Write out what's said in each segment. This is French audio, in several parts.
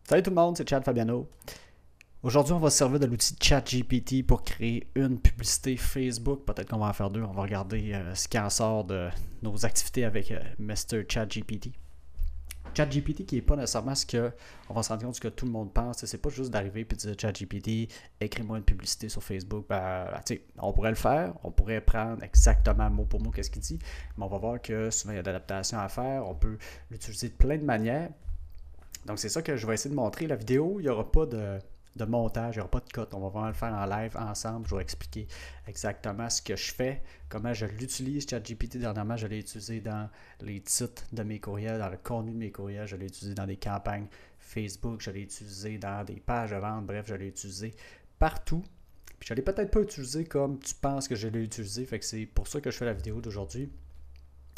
Salut tout le monde, c'est Chad Fabiano. Aujourd'hui, on va se servir de l'outil ChatGPT pour créer une publicité Facebook. Peut-être qu'on va en faire deux. On va regarder ce qui en sort de nos activités avec Mr. ChatGPT. ChatGPT qui n'est pas nécessairement ce que on va se rendre compte que tout le monde pense. C'est pas juste d'arriver et de dire ChatGPT, écris-moi une publicité sur Facebook. On pourrait le faire, on pourrait prendre exactement mot pour mot ce qu'il dit, mais on va voir que souvent il y a d'adaptations à faire. On peut l'utiliser de plein de manières. Donc, c'est ça que je vais essayer de montrer. La vidéo, il n'y aura pas de montage, il n'y aura pas de cut. On va vraiment le faire en live ensemble. Je vais expliquer exactement ce que je fais, comment je l'utilise. ChatGPT, dernièrement, je l'ai utilisé dans les titres de mes courriels, dans le contenu de mes courriels. Je l'ai utilisé dans des campagnes Facebook. Je l'ai utilisé dans des pages de vente. Bref, je l'ai utilisé partout. Puis, je ne l'ai peut-être pas utilisé comme tu penses que je l'ai utilisé. Fait que c'est pour ça que je fais la vidéo d'aujourd'hui.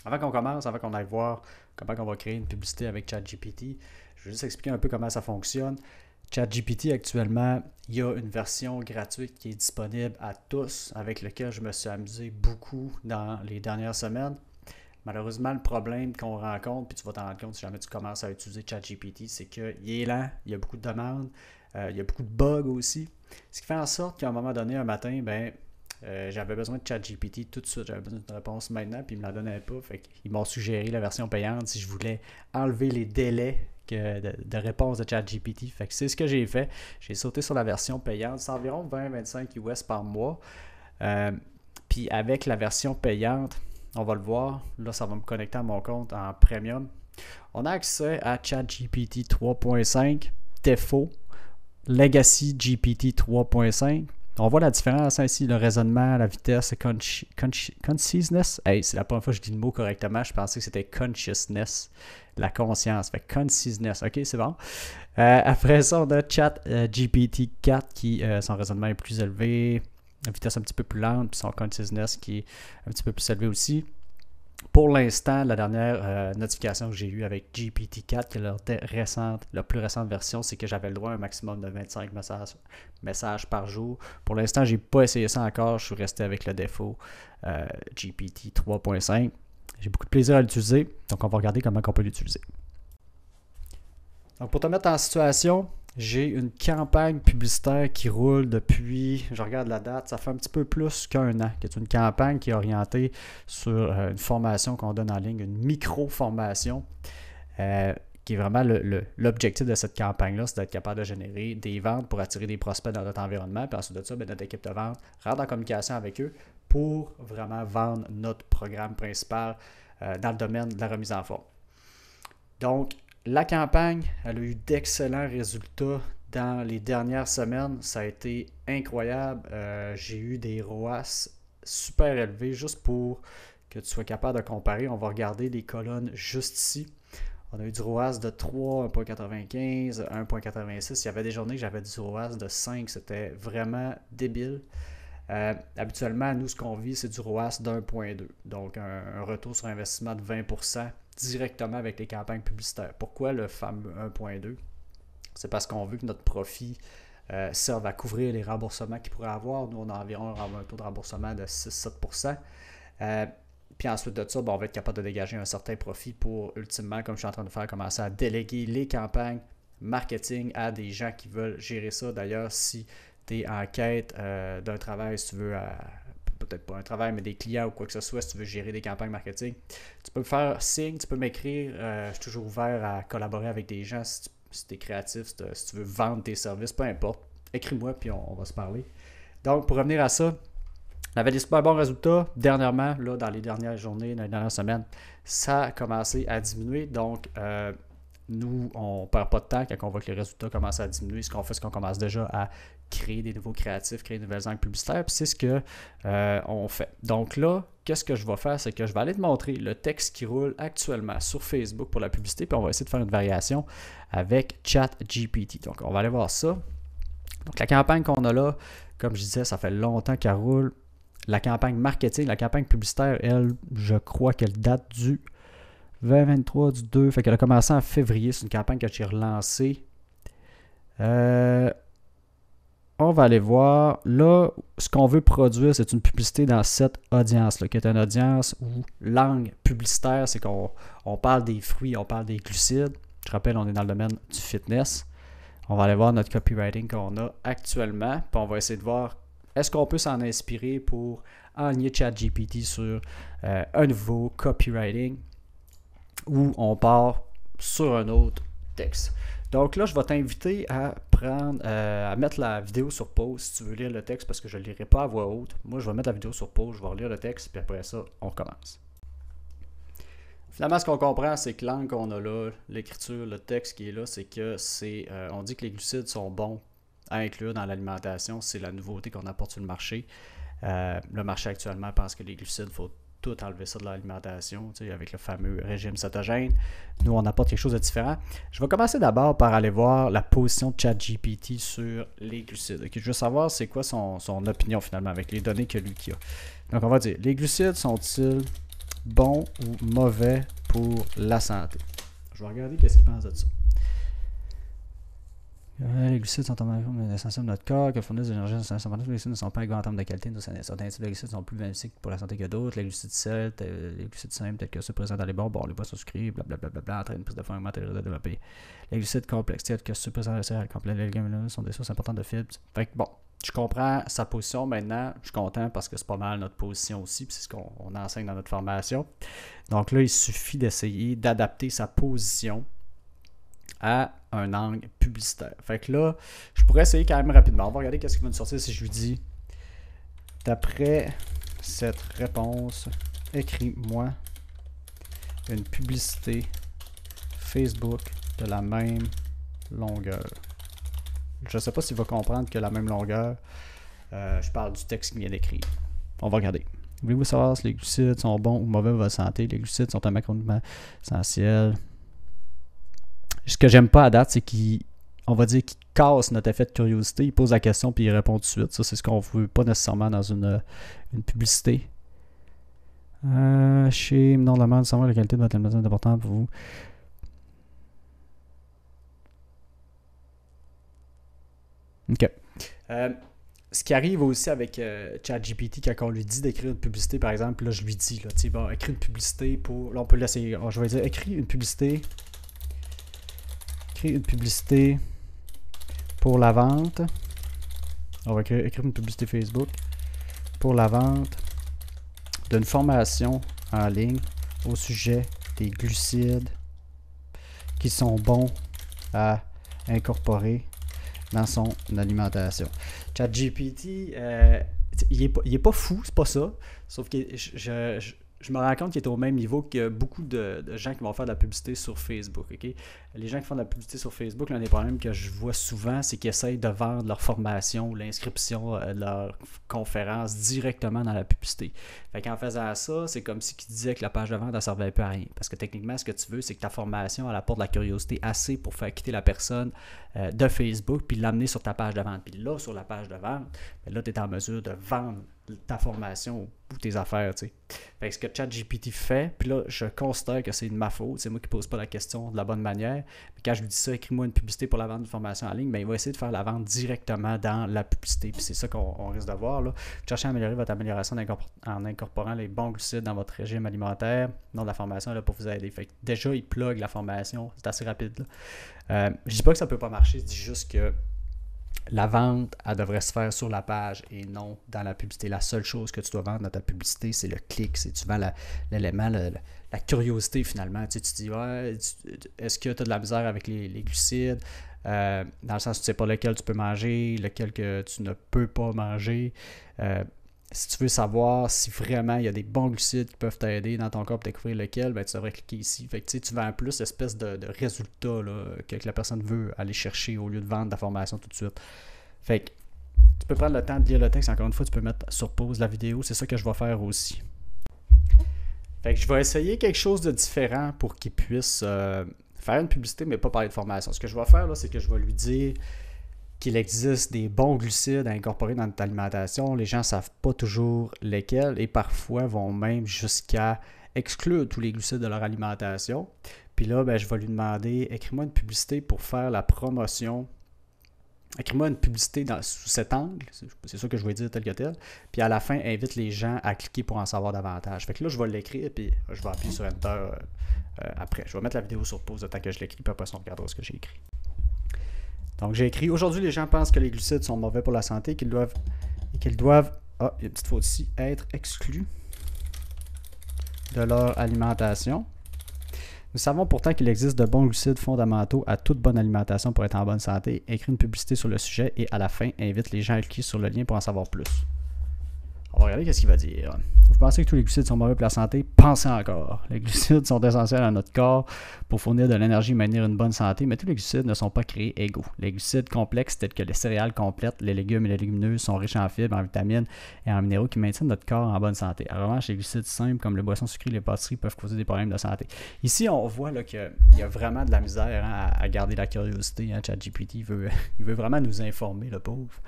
Avant qu'on commence, avant qu'on aille voir comment on va créer une publicité avec ChatGPT, je vais juste expliquer un peu comment ça fonctionne. ChatGPT, actuellement, il y a une version gratuite qui est disponible à tous, avec laquelle je me suis amusé beaucoup dans les dernières semaines. Malheureusement, le problème qu'on rencontre, puis tu vas t'en rendre compte si jamais tu commences à utiliser ChatGPT, c'est qu'il est lent, il y a beaucoup de demandes, il y a beaucoup de bugs aussi. Ce qui fait en sorte qu'à un moment donné, un matin, j'avais besoin de ChatGPT tout de suite. J'avais besoin d'une réponse maintenant, puis ils ne me la donnaient pas. Fait qu'ils m'ont suggéré la version payante si je voulais enlever les délais de réponse de ChatGPT. Fait que c'est ce que j'ai fait. J'ai sauté sur la version payante. C'est environ 20-25 US par mois. Puis avec la version payante, on va le voir. Là, ça va me connecter à mon compte en premium. On a accès à ChatGPT 3.5, défaut, Legacy GPT 3.5. On voit la différence ici, le raisonnement, la vitesse, consciousness. Hey, c'est la première fois que je dis le mot correctement. Je pensais que c'était consciousness, la conscience. Fait consciousness, ok, c'est bon. Après ça, on a Chat GPT 4 qui, son raisonnement est plus élevé, la vitesse un petit peu plus lente, puis son consciousness qui est un petit peu plus élevé aussi. Pour l'instant, la dernière notification que j'ai eue avec GPT-4, qui est la plus récente version, c'est que j'avais le droit à un maximum de 25 messages par jour. Pour l'instant, je n'ai pas essayé ça encore. Je suis resté avec le défaut GPT 3.5. J'ai beaucoup de plaisir à l'utiliser, donc on va regarder comment on peut l'utiliser. Donc pour te mettre en situation, j'ai une campagne publicitaire qui roule depuis, je regarde la date, ça fait un petit peu plus qu'un an, qui est une campagne qui est orientée sur une formation qu'on donne en ligne, une micro-formation, qui est vraiment l'objectif de cette campagne-là, c'est d'être capable de générer des ventes pour attirer des prospects dans notre environnement. Puis ensuite de ça, notre équipe de vente rentre en communication avec eux pour vraiment vendre notre programme principal dans le domaine de la remise en forme. Donc, la campagne, elle a eu d'excellents résultats dans les dernières semaines. Ça a été incroyable. J'ai eu des ROAS super élevés juste pour que tu sois capable de comparer. On va regarder les colonnes juste ici. On a eu du ROAS de 3, 1.95, 1.86. Il y avait des journées que j'avais du ROAS de 5. C'était vraiment débile. Habituellement, nous, ce qu'on vit, c'est du ROAS de 1.2. Donc, un retour sur investissement de 20% directement avec les campagnes publicitaires. Pourquoi le fameux 1.2? C'est parce qu'on veut que notre profit serve à couvrir les remboursements qu'il pourrait avoir. Nous, on a environ un taux de remboursement de 6-7%. Puis ensuite de ça, on va être capable de dégager un certain profit pour, ultimement, comme je suis en train de faire, commencer à déléguer les campagnes marketing à des gens qui veulent gérer ça. D'ailleurs, si tu es en quête d'un travail, si tu veux, peut-être pas un travail, mais des clients ou quoi que ce soit, si tu veux gérer des campagnes marketing, tu peux me faire signe, tu peux m'écrire. Je suis toujours ouvert à collaborer avec des gens si tu es créatif, si tu veux vendre tes services, peu importe. Écris-moi, puis on va se parler. Donc, pour revenir à ça, on avait des super bons résultats. Dernièrement, là, dans les dernières journées, dans les dernières semaines, ça a commencé à diminuer. Donc, nous, on ne perd pas de temps quand on voit que les résultats commencent à diminuer. Ce qu'on fait, c'est qu'on commence déjà à créer des nouveaux créatifs, créer de nouvelles angles publicitaires. Puis c'est ce qu'on fait. Donc là, qu'est-ce que je vais faire? C'est que je vais aller te montrer le texte qui roule actuellement sur Facebook pour la publicité. Puis on va essayer de faire une variation avec ChatGPT. Donc, on va aller voir ça. Donc, la campagne qu'on a là, comme je disais, ça fait longtemps qu'elle roule. La campagne marketing, la campagne publicitaire, elle, je crois qu'elle date du 2023 du 2. Fait qu'elle a commencé en février. C'est une campagne que j'ai relancée. On va aller voir. Là, ce qu'on veut produire, c'est une publicité dans cette audience-là, qui est une audience où l'angle publicitaire, c'est qu'on parle des fruits, on parle des glucides. Je rappelle, on est dans le domaine du fitness. On va aller voir notre copywriting qu'on a actuellement, puis on va essayer de voir est-ce qu'on peut s'en inspirer pour enligner ChatGPT sur un nouveau copywriting ou on part sur un autre texte. Donc là, je vais t'inviter à à mettre la vidéo sur pause si tu veux lire le texte parce que je ne le lirai pas à voix haute. Moi, je vais mettre la vidéo sur pause, je vais relire le texte, puis après ça, on recommence. Finalement, ce qu'on comprend, c'est que l'angle qu'on a là, l'écriture, le texte qui est là, c'est que on dit que les glucides sont bons à inclure dans l'alimentation. C'est la nouveauté qu'on apporte sur le marché. Le marché actuellement pense que les glucides, il faut tout enlever ça de l'alimentation, avec le fameux régime cétogène. Nous, on apporte quelque chose de différent. Je vais commencer d'abord par aller voir la position de ChatGPT sur les glucides. Okay? Je veux savoir c'est quoi son opinion finalement avec les données que lui qui a. Donc, on va dire, les glucides sont-ils bons ou mauvais pour la santé? Je vais regarder qu'est-ce qu'il pense de ça. Les glucides sont essentiels de notre corps, que fournissent de l'énergie. Les glucides ne sont pas égaux en termes de qualité. Certains types de glucides sont plus bénéfiques pour la santé que d'autres. Les glucides simples, tels que ceux présents dans les bonbons, les boissons sucrées, blablabla, entraînent une prise de foie, augmentent les risques de développer. Les glucides complexes, tels que ceux présents dans les céréales complètes, les légumineuses sont des sources importantes de fibres. Fait que bon, je comprends sa position maintenant. Je suis content parce que c'est pas mal notre position aussi, puis c'est ce qu'on enseigne dans notre formation. Donc là, il suffit d'essayer d'adapter sa position à un angle publicitaire. Fait que là, je pourrais essayer quand même rapidement. On va regarder qu'est-ce qui va nous sortir si je lui dis d'après cette réponse, écris-moi une publicité Facebook de la même longueur. Je ne sais pas s'il va comprendre que la même longueur, je parle du texte qu'il vient d'écrire. On va regarder. Voulez-vous savoir si les glucides sont bons ou mauvais pour votre santé? Les glucides sont un macronutrimient essentiel. Ce que j'aime pas à date, c'est qu'on va dire qu'il casse notre effet de curiosité. Il pose la question puis il répond tout de suite. Ça, c'est ce qu'on veut pas nécessairement dans une publicité. Chez non, la savoir la qualité de votre alimentation est importante pour vous. OK. Ce qui arrive aussi avec ChatGPT, quand on lui dit d'écrire une publicité, par exemple, là, je lui dis, là, bon, écris une publicité pour... Là, on peut l'essayer. Je vais dire, écris une publicité... Écrire une publicité pour la vente. On va écrire une publicité Facebook pour la vente d'une formation en ligne au sujet des glucides qui sont bons à incorporer dans son alimentation. ChatGPT, il est pas fou, c'est pas ça. Sauf que je me rends compte qu'il est au même niveau que beaucoup de gens qui vont faire de la publicité sur Facebook. Okay? Les gens qui font de la publicité sur Facebook, l'un des problèmes que je vois souvent, c'est qu'ils essayent de vendre leur formation ou l'inscription de leur conférence directement dans la publicité. Fait qu'en faisant ça, c'est comme si ils disaient que la page de vente ne servait plus à rien. Parce que techniquement, ce que tu veux, c'est que ta formation elle apporte de la curiosité assez pour faire quitter la personne de Facebook puis l'amener sur ta page de vente. Puis là, sur la page de vente, là, tu es en mesure de vendre ta formation ou tes affaires, tu sais. Fait que ce que ChatGPT fait, puis là, je considère que c'est de ma faute, c'est moi qui pose pas la question de la bonne manière. Puis quand je lui dis ça, écris-moi une publicité pour la vente d'une formation en ligne, bien, il va essayer de faire la vente directement dans la publicité. Puis c'est ça qu'on risque de voir, là. Cherchez à améliorer votre amélioration en incorporant les bons glucides dans votre régime alimentaire. Non, la formation est là pour vous aider. Fait que déjà, il plug la formation, c'est assez rapide, là. Je dis pas que ça peut pas marcher, je dis juste que la vente, elle devrait se faire sur la page et non dans la publicité. La seule chose que tu dois vendre dans ta publicité, c'est le clic. C'est tu vends l'élément, la curiosité finalement. Tu te dis, ouais, est-ce que tu as de la misère avec les glucides? Dans le sens où tu ne sais pas lequel tu peux manger, lequel que tu ne peux pas manger. Si tu veux savoir si vraiment il y a des bons glucides qui peuvent t'aider dans ton corps pour découvrir lequel, ben, tu devrais cliquer ici. Fait que tu vends plus l'espèce de résultat là, que la personne veut aller chercher au lieu de vendre la formation tout de suite. Fait que tu peux prendre le temps de lire le texte. Encore une fois, tu peux mettre sur pause la vidéo. C'est ça que je vais faire aussi. Fait que je vais essayer quelque chose de différent pour qu'il puisse faire une publicité, mais pas parler de formation. Ce que je vais faire, là, c'est que je vais lui dire qu'il existe des bons glucides à incorporer dans notre alimentation. Les gens ne savent pas toujours lesquels et parfois vont même jusqu'à exclure tous les glucides de leur alimentation. Puis là, ben, je vais lui demander, écris-moi une publicité pour faire la promotion. Écris-moi une publicité sous cet angle, c'est ça que je vais dire tel que tel. Puis à la fin, invite les gens à cliquer pour en savoir davantage. Fait que là, je vais l'écrire, puis je vais appuyer sur Enter après. Je vais mettre la vidéo sur pause le temps que je l'écris, puis après ça, on regardera ce que j'ai écrit. Donc j'ai écrit, aujourd'hui les gens pensent que les glucides sont mauvais pour la santé et qu'ils doivent, il y a une petite faute ici, être exclus de leur alimentation. Nous savons pourtant qu'il existe de bons glucides fondamentaux à toute bonne alimentation pour être en bonne santé. Écris une publicité sur le sujet et à la fin, invite les gens à cliquer sur le lien pour en savoir plus. On va regarder ce qu'il va dire. Vous pensez que tous les glucides sont mauvais pour la santé? Pensez encore. Les glucides sont essentiels à notre corps pour fournir de l'énergie et maintenir une bonne santé, mais tous les glucides ne sont pas créés égaux. Les glucides complexes tels que les céréales complètes, les légumes et les légumineuses sont riches en fibres, en vitamines et en minéraux qui maintiennent notre corps en bonne santé. En revanche, les glucides simples comme les boissons sucrées et les pâtisseries peuvent causer des problèmes de santé. Ici, on voit là, qu'il y a vraiment de la misère à garder la curiosité. ChatGPT il veut vraiment nous informer, le pauvre.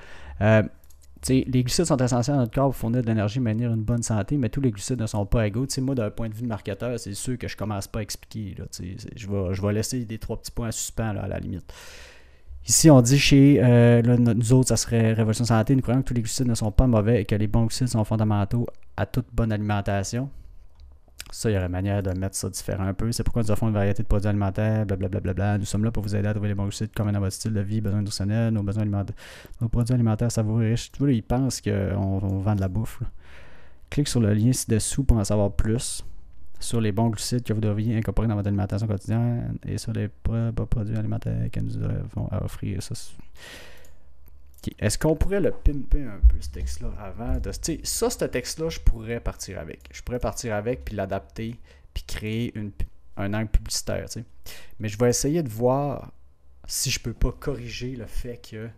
Les glucides sont essentiels à notre corps pour fournir de l'énergie et maintenir une bonne santé, mais tous les glucides ne sont pas égaux. Moi, d'un point de vue de marketeur, c'est sûr que je ne commence pas à expliquer. Là, je vais laisser des 3 petits points à suspens là, à la limite. Ici, on dit chez nous autres, ça serait Révolution Santé, nous croyons que tous les glucides ne sont pas mauvais et que les bons glucides sont fondamentaux à toute bonne alimentation. Ça, il y aurait manière de mettre ça différent un peu. C'est pourquoi nous offrons une variété de produits alimentaires, blablabla. Nous sommes là pour vous aider à trouver les bons glucides comme dans votre style de vie, besoins nutritionnels, nos besoins alimentaires, nos produits alimentaires savoureux et riches. Tu vois, là, ils pensent qu'on vend de la bouffe. Là. Clique sur le lien ci-dessous pour en savoir plus sur les bons glucides que vous devriez incorporer dans votre alimentation quotidienne et sur les produits alimentaires que nous avons à offrir. Ça, okay. Est-ce qu'on pourrait le pimper un peu, ce texte-là, avant de... Ça, ce texte-là, je pourrais partir avec. Je pourrais partir avec, puis l'adapter, puis créer un angle publicitaire, t'sais. Mais je vais essayer de voir si je peux pas corriger le fait que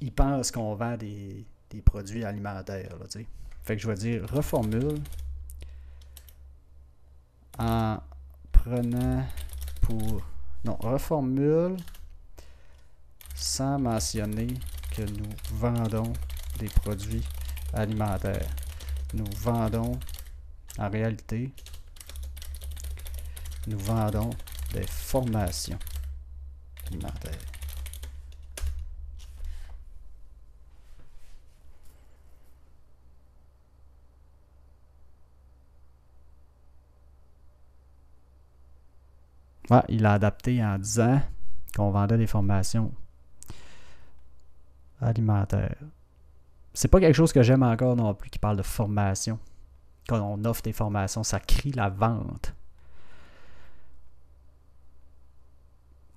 ils pensent qu'on vend des produits alimentaires, là, t'sais. Fait que je vais dire reformule en prenant pour... Non, reformule sans mentionner que nous vendons des produits alimentaires. Nous vendons, en réalité, nous vendons des formations alimentaires. Ouais, il a adapté en disant qu'on vendait des formations alimentaire. C'est pas quelque chose que j'aime encore non plus qui parle de formation. Quand on offre des formations, ça crie la vente.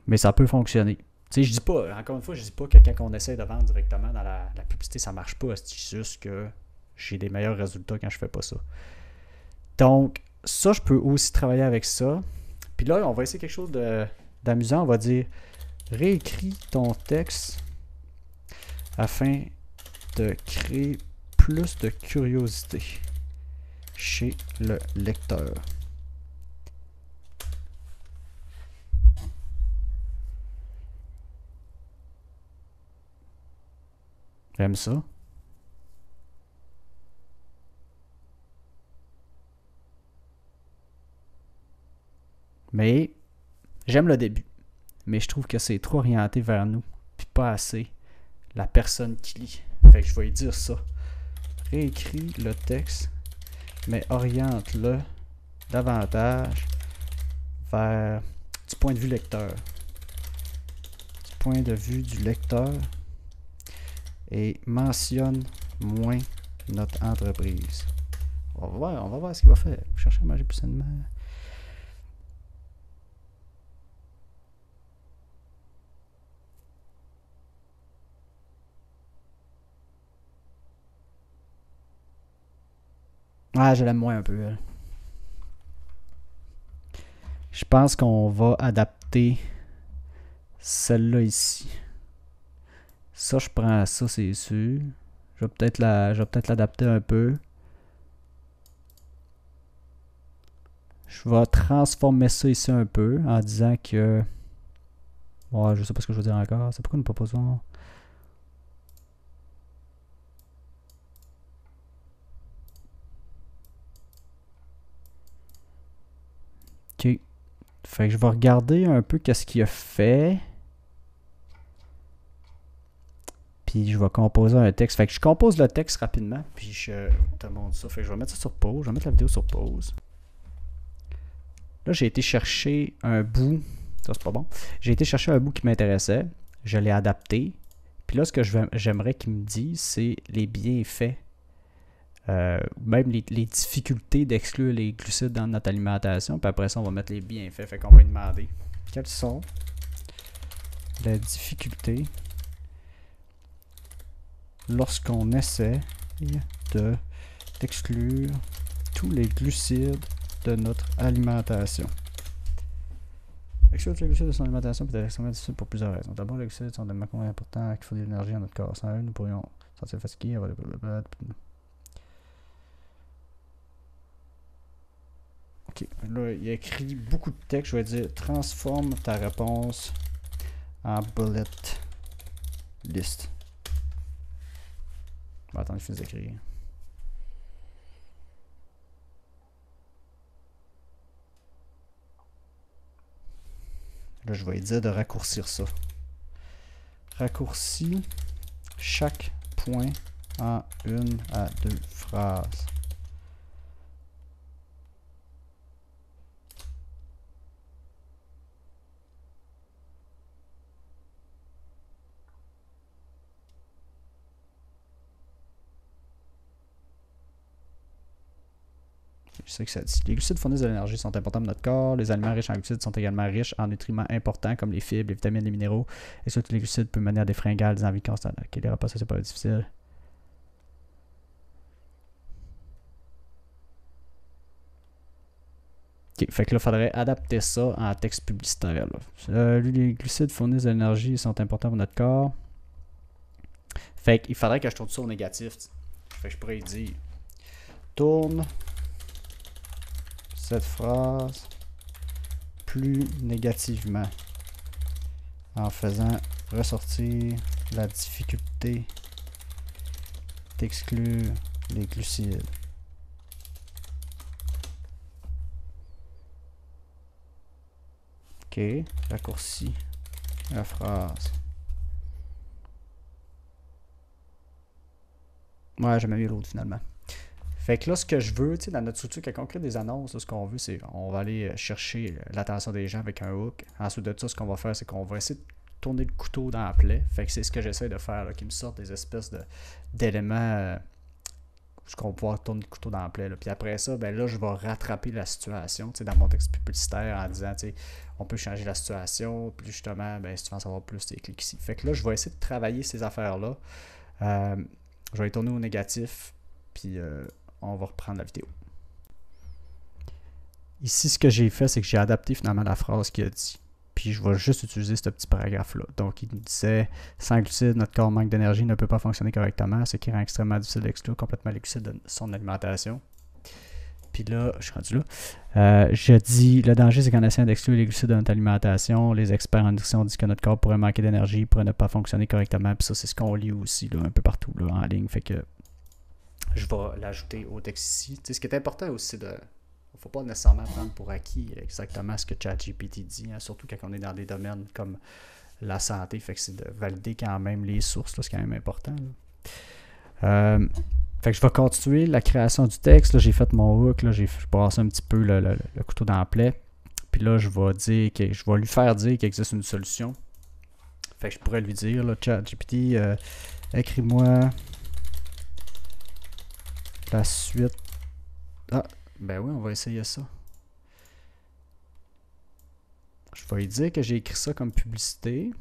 Mais ça peut fonctionner. Je dis pas, encore une fois, je dis pas que quand on essaie de vendre directement dans la publicité, ça marche pas. C'est juste que j'ai des meilleurs résultats quand je fais pas ça. Donc, ça, je peux aussi travailler avec ça. Puis là, on va essayer quelque chose d'amusant. On va dire, réécris ton texte afin de créer plus de curiosité chez le lecteur. J'aime ça. Mais j'aime le début. Mais je trouve que c'est trop orienté vers nous, puis pas assez la personne qui lit. Fait que je vais lui dire ça. Réécris le texte, mais oriente-le davantage vers du point de vue lecteur. Du point de vue du lecteur et mentionne moins notre entreprise. On va voir ce qu'il va faire. Chercher à manger plus sainement. Ah, je l'aime moins un peu, elle. Je pense qu'on va adapter celle-là ici. Ça, je prends ça, c'est sûr. Je vais peut-être l'adapter un peu. Je vais transformer ça ici un peu en disant que... Ouais, je sais pas ce que je veux dire encore. C'est pourquoi nous proposons... Ok. Fait que je vais regarder un peu qu'est-ce qu'il a fait. Puis je vais composer un texte. Fait que je compose le texte rapidement. Puis je te montre ça. Fait que je vais mettre ça sur pause. Je vais mettre la vidéo sur pause. Là, j'ai été chercher un bout Ça, c'est pas bon. J'ai été chercher un bout qui m'intéressait. Je l'ai adapté. Puis là, ce que j'aimerais qu'il me dise, c'est les bienfaits. Même les difficultés d'exclure les glucides dans notre alimentation. Puis après ça, on va mettre les bienfaits. Fait qu'on va lui demander quelles sont les difficultés lorsqu'on essaie d'exclure tous les glucides de notre alimentation. Exclure tous les glucides de son alimentation peut être extrêmement difficile pour plusieurs raisons. D'abord, les glucides sont des macros importants qui font de l'énergie à notre corps. Sans eux, nous pourrions sentir fatigués, avoir des... Ok, là, il y a écrit beaucoup de texte. Je vais dire transforme ta réponse en bullet list. On va attendre que je finisse d'écrire. Là, je vais dire de raccourcir ça. Raccourcis chaque point en 1 à 2 phrases. Je sais que ça dit. Les glucides fournissent de l'énergie, sont importants pour notre corps. Les aliments riches en glucides sont également riches en nutriments importants comme les fibres, les vitamines, les minéraux. Et surtout, les glucides peuvent mener à des fringales, des envies constantes. Ok, les repas, ça, c'est pas difficile. Ok, fait que là, il faudrait adapter ça en texte publicitaire. Les glucides fournissent de l'énergie, sont importants pour notre corps. Fait qu'il faudrait que je tourne ça au négatif. Fait que je pourrais dire tourne cette phrase plus négativement en faisant ressortir la difficulté d'exclure les glucides. Ok, raccourci la phrase. Ouais, j'aime mieux l'autre finalement. Fait que là, ce que je veux, tu sais, dans notre structure, quand on crée des annonces, là, ce qu'on veut, c'est on va aller chercher l'attention des gens avec un hook. Ensuite de ça, ce qu'on va faire, c'est qu'on va essayer de tourner le couteau dans la plaie. Fait que c'est ce que j'essaie de faire, là, qui me sortent des espèces d'éléments où on va pouvoir tourner le couteau dans la plaie. Là. Puis après ça, ben là, je vais rattraper la situation, tu sais, dans mon texte publicitaire en disant, tu sais, on peut changer la situation, puis justement, ben, si tu veux en savoir plus, tu cliques ici. Fait que là, je vais essayer de travailler ces affaires-là. Je vais les tourner au négatif, puis on va reprendre la vidéo. Ici, ce que j'ai fait, c'est que j'ai adapté finalement la phrase qu'il a dit. Puis je vais juste utiliser ce petit paragraphe-là. Donc, il nous disait « Sans glucides, notre corps manque d'énergie, ne peut pas fonctionner correctement, ce qui rend extrêmement difficile d'exclure complètement les glucides de son alimentation. » Puis là, je suis rendu là. Je dis « Le danger, c'est qu'en essayant d'exclure les glucides de notre alimentation, les experts en nutrition disent que notre corps pourrait manquer d'énergie, pourrait ne pas fonctionner correctement. » Puis ça, c'est ce qu'on lit aussi là, un peu partout là, en ligne. Fait que je vais l'ajouter au texte ici. Tu sais, ce qui est important aussi, il ne faut pas nécessairement prendre pour acquis exactement ce que ChatGPT dit, hein, surtout quand on est dans des domaines comme la santé. Fait que c'est de valider quand même les sources, là, c'est quand même important. Fait que je vais continuer la création du texte. Là, j'ai fait mon hook, là, j'ai brassé un petit peu le couteau dans la plaie. Puis là, je vais lui faire dire qu'il existe une solution. Fait que je pourrais lui dire, là, ChatGPT, écris-moi la suite. Ah, ben oui, on va essayer ça. Je vais lui dire que j'ai écrit ça comme publicité.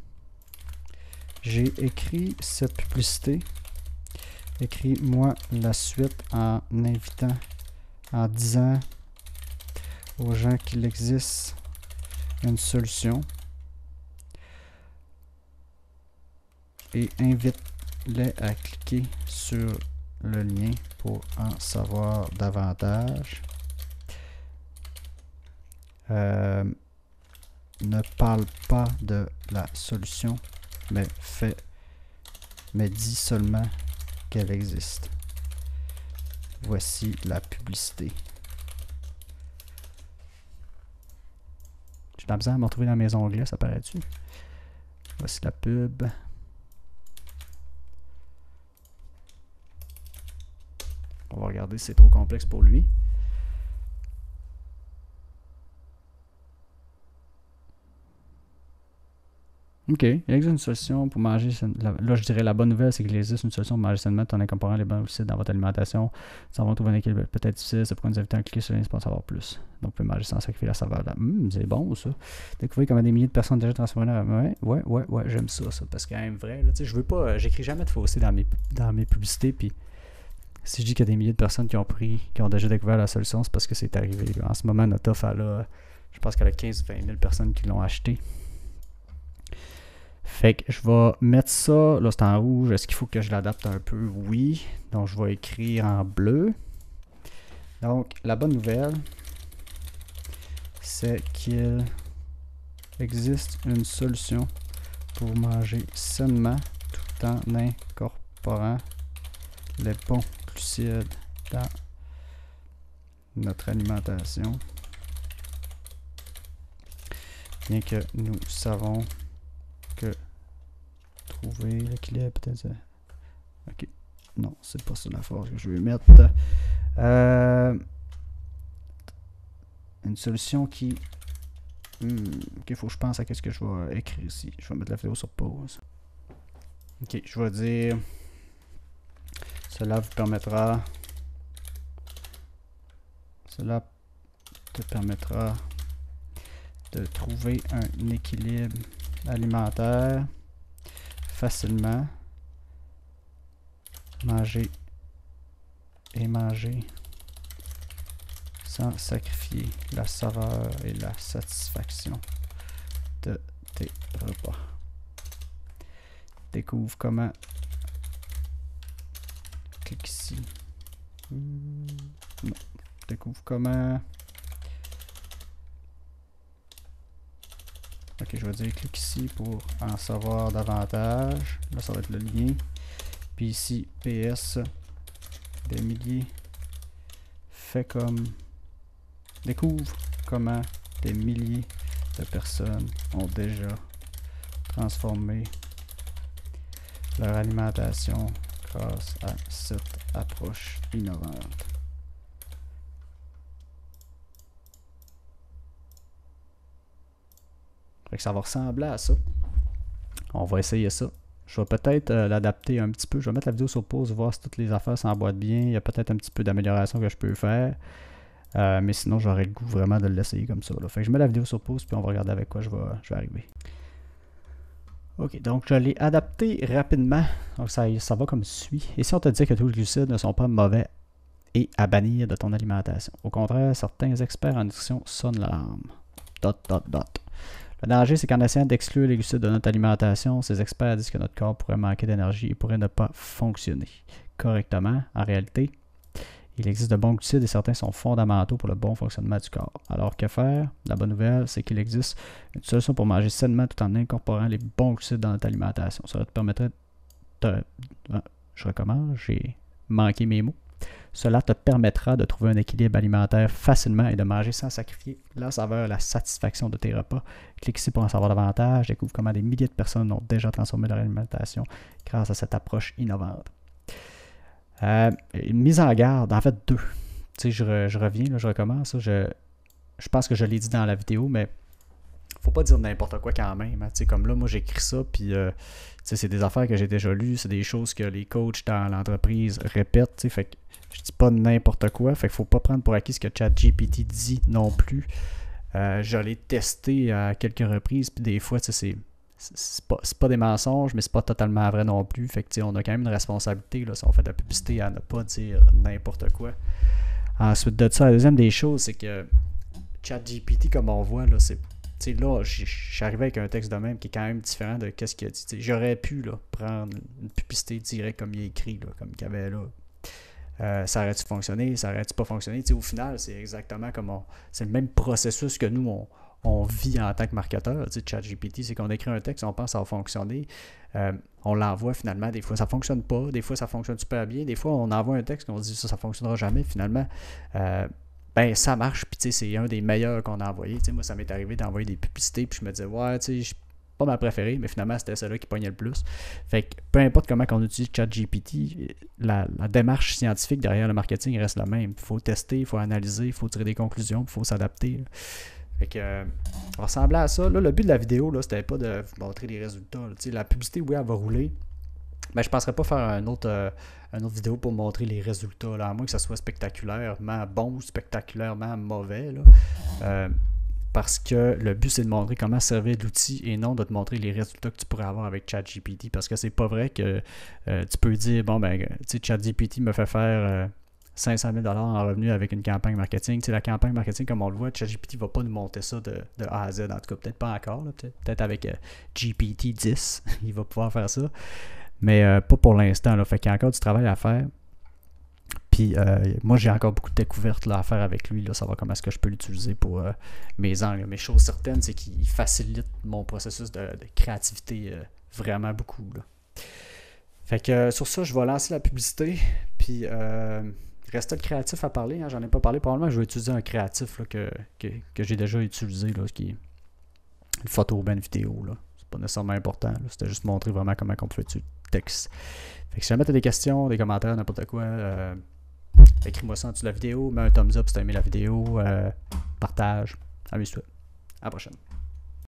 J'ai écrit cette publicité. Écris-moi la suite en invitant, en disant aux gens qu'il existe une solution. Et invite-les à cliquer sur le lien pour en savoir davantage. Ne parle pas de la solution, mais dis seulement qu'elle existe. Voici la publicité. J'ai de la misère à me retrouver dans mes onglets, ça paraît-tu? Voici la pub. On va regarder si c'est trop complexe pour lui. OK. Il existe une solution pour manger. Là, je dirais la bonne nouvelle, c'est qu'il existe une solution pour manger sainement tout en incorporant les bons glucides dans votre alimentation. Nous avons trouvé un équilibre peut-être difficile. C'est pourquoi nous invitons à cliquer sur le lien pour en savoir plus. Donc, vous pouvez manger sans sacrifier la saveur. C'est bon, ça. Découvrez comment des milliers de personnes déjà transformées. Ouais, j'aime ça. Parce que, quand même vrai, là, je veux pas. J'écris jamais de fausseté dans mes publicités. Puis, si je dis qu'il y a des milliers de personnes qui ont déjà découvert la solution, c'est parce que c'est arrivé. En ce moment, notre offre, je pense qu'elle a 15-20 000 personnes qui l'ont acheté. Fait que je vais mettre ça, là c'est en rouge, est-ce qu'il faut que je l'adapte un peu? Oui, donc je vais écrire en bleu. Donc la bonne nouvelle, c'est qu'il existe une solution pour manger sainement tout en incorporant les bons glucides dans notre alimentation. Bien que nous savons que trouver l'équilibre peut-être. Ok. Non, c'est pas ça la phrase que je vais mettre. Une solution qui. Ok, faut que je pense à qu'est-ce que je vais écrire ici. Je vais mettre la vidéo sur pause. Ok, je vais dire. Cela te permettra de trouver un équilibre alimentaire facilement, manger sans sacrifier la saveur et la satisfaction de tes repas. Découvre comment. Clique ici. Non. Découvre comment. Ok, je vais dire clique ici pour en savoir davantage. Là, ça va être le lien. Puis ici, PS, des milliers. Fait comme. Découvre comment des milliers de personnes ont déjà transformé leur alimentation grâce à cette approche innovante. Fait que ça va ressembler à ça. On va essayer ça. Je vais peut-être l'adapter un petit peu. Je vais mettre la vidéo sur pause, voir si toutes les affaires s'emboîtent bien. Il y a peut-être un petit peu d'amélioration que je peux faire. Mais sinon, j'aurais le goût vraiment de l'essayer comme ça. Là. Fait que je mets la vidéo sur pause, puis on va regarder avec quoi je vais arriver. Ok, donc je l'ai adapté rapidement. Donc ça va comme suit. Et si on te dit que tous les glucides ne sont pas mauvais et à bannir de ton alimentation. Au contraire, certains experts en nutrition sonnent l'alarme. Le danger, c'est qu'en essayant d'exclure les glucides de notre alimentation, ces experts disent que notre corps pourrait manquer d'énergie et pourrait ne pas fonctionner correctement. En réalité, il existe de bons glucides et certains sont fondamentaux pour le bon fonctionnement du corps. Alors, que faire? La bonne nouvelle, c'est qu'il existe une solution pour manger sainement tout en incorporant les bons glucides dans notre alimentation. Cela te permettrait je recommence, j'ai manqué mes mots. Cela te permettra de trouver un équilibre alimentaire facilement et de manger sans sacrifier la saveur et la satisfaction de tes repas. Clique ici pour en savoir davantage. Découvre comment des milliers de personnes ont déjà transformé leur alimentation grâce à cette approche innovante. Une mise en garde, en fait deux. Tu sais, je reviens, là, je recommence. Je pense que je l'ai dit dans la vidéo, mais faut pas dire n'importe quoi quand même. Hein. Tu sais, comme là, moi j'écris ça, puis c'est des affaires que j'ai déjà lues, c'est des choses que les coachs dans l'entreprise répètent. Tu sais, fait que je dis pas n'importe quoi, fait qu'il faut pas prendre pour acquis ce que ChatGPT dit non plus. Je l'ai testé à quelques reprises, puis des fois, tu sais, c'est pas des mensonges, mais c'est pas totalement vrai non plus. Fait que on a quand même une responsabilité là, si on fait de la publicité à ne pas dire n'importe quoi. Ensuite de ça, la deuxième des choses, c'est que ChatGPT, comme on voit, là, là, je suis arrivé avec un texte de même qui est quand même différent de ce qu'il a dit. J'aurais pu là, prendre une publicité directe comme il est écrit, là, comme il y avait là. Ça aurait-tu fonctionné, ça aurait-tu pas fonctionné? Au final, c'est exactement comme c'est le même processus que nous, on vit en tant que marketeur. ChatGPT, c'est qu'on écrit un texte, on pense que ça va fonctionner. On l'envoie finalement. Des fois, ça ne fonctionne pas. Des fois, ça fonctionne super bien. Des fois, on envoie un texte qu'on se dit ça ne fonctionnera jamais. Finalement, ça marche. Puis, c'est un des meilleurs qu'on a envoyé. Moi, ça m'est arrivé d'envoyer des publicités. Puis, je me disais, ouais, je pas ma préférée, mais finalement, c'était celle-là qui pognait le plus. Fait que peu importe comment on utilise ChatGPT, la démarche scientifique derrière le marketing reste la même. Il faut tester, il faut analyser, il faut tirer des conclusions, il faut s'adapter. Fait que, ça va ressembler à ça. Là, le but de la vidéo, là, c'était pas de vous montrer les résultats. La publicité, oui, elle va rouler. Mais je ne penserais pas faire une autre vidéo pour montrer les résultats, là, à moins que ça soit spectaculairement bon ou spectaculairement mauvais. Là. Parce que le but, c'est de montrer comment servir de l'outil et non de te montrer les résultats que tu pourrais avoir avec ChatGPT. Parce que c'est pas vrai que tu peux dire, bon, ben, tu sais, ChatGPT me fait faire 500 000 $ en revenus avec une campagne marketing. Tu sais, la campagne marketing, comme on le voit, ChatGPT ne va pas nous monter ça de A à Z. En tout cas, peut-être pas encore. Peut-être avec GPT-10, il va pouvoir faire ça. Mais pas pour l'instant. Là. Fait qu'il y a encore du travail à faire. Puis moi, j'ai encore beaucoup de découvertes là, à faire avec lui, là, savoir comment est-ce que je peux l'utiliser pour mes angles. Mais chose certaine, c'est qu'il facilite mon processus de créativité vraiment beaucoup. Là. Fait que sur ça, je vais lancer la publicité. Puis reste créatif à parler. Hein, j'en ai pas parlé. Probablement que je vais utiliser un créatif là, que j'ai déjà utilisé, là, qui est une photo ou bien une vidéo. Là. C'est pas nécessairement important. Là. C'était juste montrer vraiment comment on peut utiliser le texte. Fait que si jamais tu as des questions, des commentaires, n'importe quoi, écris-moi ça en dessous de la vidéo, mets un thumbs up si tu as aimé la vidéo, partage, amuse-toi. À la prochaine.